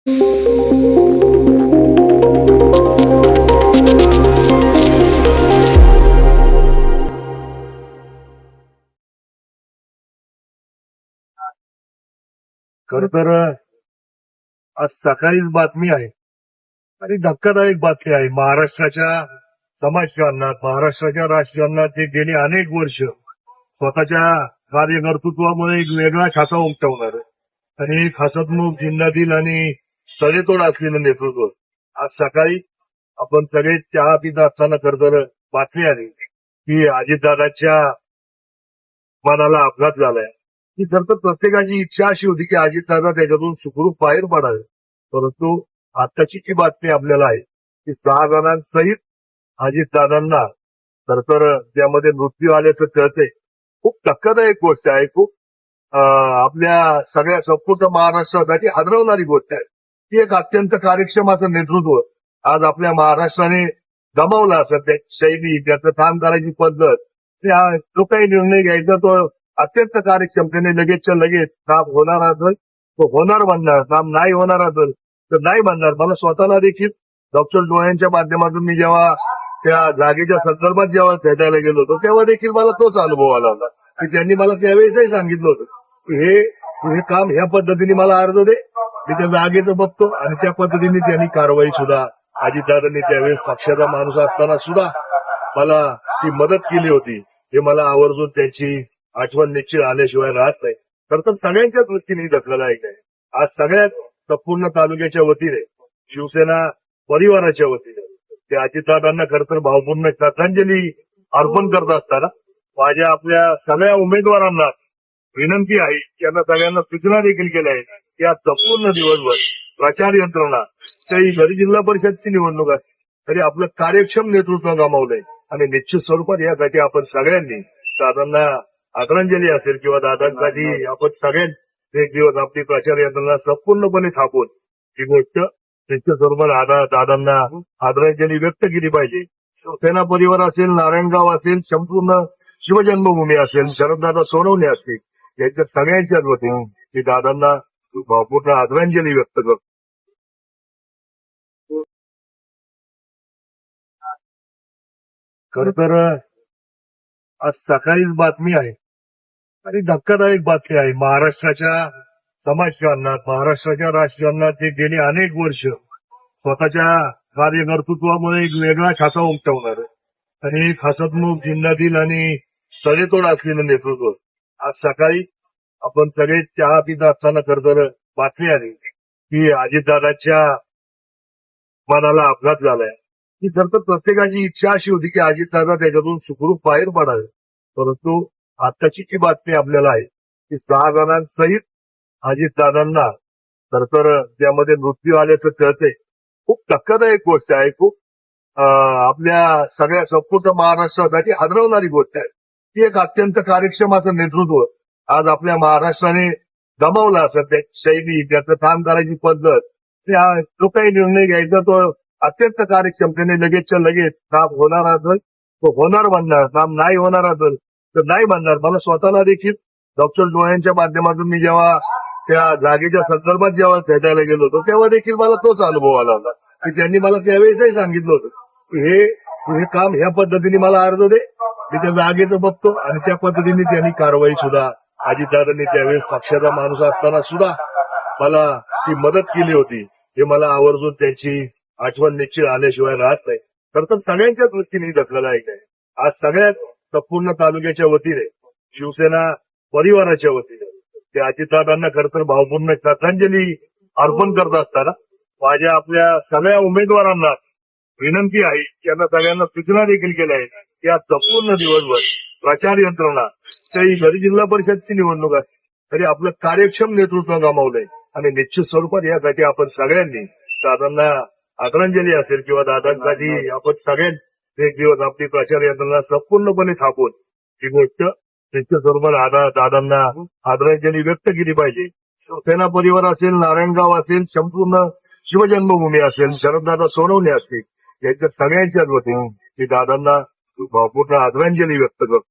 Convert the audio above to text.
खर तर आज सकाळीच बातमी आहे आणि धक्कादायक बातमी आहे. महाराष्ट्राच्या समाजकारणात, महाराष्ट्राच्या राजकारणात ते गेली अनेक वर्ष स्वतःच्या कार्यकर्तृत्वामुळे एक वेगळा ठसा उमटवणार आणि एक हसतमुख, जिल्हातील आणि सडेतोड असलेलं नेतृत्व. आज सकाळी आपण सगळे चहा पित असताना खर तर बातमी आली की अजितदादांच्या मनाला अपघात झालाय. ही खर तर प्रत्येकाची इच्छा अशी होती की अजितदादा त्याच्यातून सुखरूप बाहेर पडावे, परंतु आत्ताची जी बातमी आपल्याला आहे की 6 जणांसहित अजितदादांना खर तर त्यामध्ये मृत्यू आल्याचं कळतंय. खूप धक्कादायक गोष्ट आहे. खूप आपल्या सगळ्या संपूर्ण महाराष्ट्रासाठी हादरवणारी गोष्ट आहे. ही एक अत्यंत कार्यक्षम असं नेतृत्व आज आपल्या महाराष्ट्राने गमावलं असं. त्या शैली, त्याचं काम करायची पद्धत, जो काही निर्णय घ्यायचा तो अत्यंत कार्यक्षमतेने लगेचच्या लगेच. काम होणार असेल तो होणार म्हणणार, काम नाही होणार असेल तर नाही म्हणणार. मला स्वतःला देखील डॉक्टर डोळ्यांच्या माध्यमातून मी जेव्हा त्या जागेच्या संदर्भात जेव्हा भेटायला गेलो होतो तेव्हा देखील मला तोच अनुभव आला होता की त्यांनी मला त्यावेळेसही सांगितलं होतं की हे काम ह्या पद्धतीने मला अर्ज दे, मी त्या जागेचं बघतो. आणि त्या पद्धतीने त्यांनी कारवाई सुद्धा अजितदादांनी त्यावेळेस पक्षाचा माणूस असताना सुद्धा मला ती मदत केली होती. हे मला आवर्जून त्यांची आठवण निश्चित आल्याशिवाय राहत नाही. तर सगळ्यांच्याच दृष्टीने धक्कादायक आहे. आज सगळ्याच संपूर्ण तालुक्याच्या वतीने, शिवसेना परिवाराच्या वतीने ते अजितदादांना खरं तर भावपूर्ण श्रद्धांजली अर्पण करत असताना माझ्या आपल्या सगळ्या उमेदवारांना विनंती आहे, त्यांना सगळ्यांना सूचना देखील केल्या आहेत की आज संपूर्ण दिवसभर प्रचार यंत्रणा, काही जरी जिल्हा परिषदची निवडणूक आहे तरी आपलं कार्यक्षम नेतृत्व गमावलंय. आणि निश्चित स्वरूपात यासाठी आपण सगळ्यांनी दादांना आदरांजली असेल किंवा दादांसाठी आपण सगळ्यांनी एक दिवस आपली प्रचार यंत्रणा संपूर्णपणे थांबवून ही गोष्ट निश्चित स्वरूपात दादांना आदरांजली व्यक्त केली पाहिजे. शिवसेना परिवार असेल, नारायणगाव असेल, संपूर्ण शिवजन्मभूमी असेल, शरददादा सोनवणे असतील, यांच्या सगळ्यांच्याच वतीने मी दादांना भावपूर्ण आदरांजली व्यक्त करतो. खर तर आज सकाळीच बातमी आहे आणि धक्कादायक बातमी आहे. महाराष्ट्राच्या समाजकारणात, महाराष्ट्राच्या राजकारणात ते गेली अनेक वर्ष स्वतःच्या कार्यकर्तृत्वामुळे एक वेगळा ठसा उमटवणार आणि एक हसतमुख, जिल्हातील आणि सडेतोड असलेलं नेतृत्व. आज सकाळी आपण सगळे चहा पित असताना खर तर बातमी आली की अजितदादांच्या मनाला अपघात झालाय. ही खर तर प्रत्येकाची इच्छा अशी होती की अजितदादा त्याच्यातून सुखरूप बाहेर पडावे, परंतु आत्ताची जी बातमी आपल्याला आहे की 6 जणांसहित अजितदादांना खर तर त्यामध्ये मृत्यू आल्याचं कळतंय. खूप धक्कादायक गोष्ट आहे. खूप आपल्या सगळ्या संपूर्ण महाराष्ट्रासाठी हादरवणारी गोष्ट आहे. ही एक अत्यंत कार्यक्षम असं नेतृत्व आज आपल्या महाराष्ट्राने गमावलं असं. त्या शैली, त्याचं काम करायची पद्धत, जो काही निर्णय घ्यायचा तो अत्यंत कार्यक्षमतेने लगेचच्या लगेच. काम होणार असेल तो होणार म्हणणार, काम नाही होणार असेल तर नाही म्हणणार. मला स्वतःला देखील डॉक्टर डोळ्यांच्या माध्यमातून मी जेव्हा त्या जागेच्या संदर्भात जेव्हा भेटायला गेलो होतो तेव्हा देखील मला तोच अनुभव आला होता की त्यांनी मला त्यावेळेसही सांगितलं होतं की हे काम ह्या पद्धतीने मला अर्ज दे, मी त्या जागेचं बघतो. आणि त्या पद्धतीने त्यांनी कारवाई सुद्धा अजितदादांनी त्यावेळेस पक्षाचा माणूस असताना सुद्धा मला ती मदत केली होती. हे मला आवर्जून त्यांची आठवण निश्चित आल्याशिवाय राहत नाही. तर सगळ्यांच्याच दृष्टीने धक्कादायक आहे. आज सगळ्याच संपूर्ण तालुक्याच्या वतीने, शिवसेना परिवाराच्या वतीने ते अजितदादांना खरं तर भावपूर्ण श्रद्धांजली अर्पण करत असताना माझ्या आपल्या सगळ्या उमेदवारांना विनंती आहे, त्यांना सगळ्यांना सूचना देखील केल्या आहेत की आज संपूर्ण दिवसभर प्रचार यंत्रणा, काही जरी जिल्हा परिषदची निवडणूक आहे तरी आपलं कार्यक्षम नेतृत्व गमावलंय. आणि निश्चित स्वरूपात यासाठी आपण सगळ्यांनी दादांना आदरांजली असेल किंवा दादांसाठी आपण सगळ्यांनी एक दिवस आपली प्रचार यंत्रणा संपूर्णपणे थांबवून ही गोष्ट निश्चित स्वरूपात दादांना आदरांजली व्यक्त केली पाहिजे. शिवसेना परिवार असेल, नारायणगाव असेल, संपूर्ण शिवजन्मभूमी असेल, शरददादा सोनवणे असतील, यांच्या सगळ्यांच्याच वतीने मी दादांना भावपूर्ण आदरांजली व्यक्त करतो.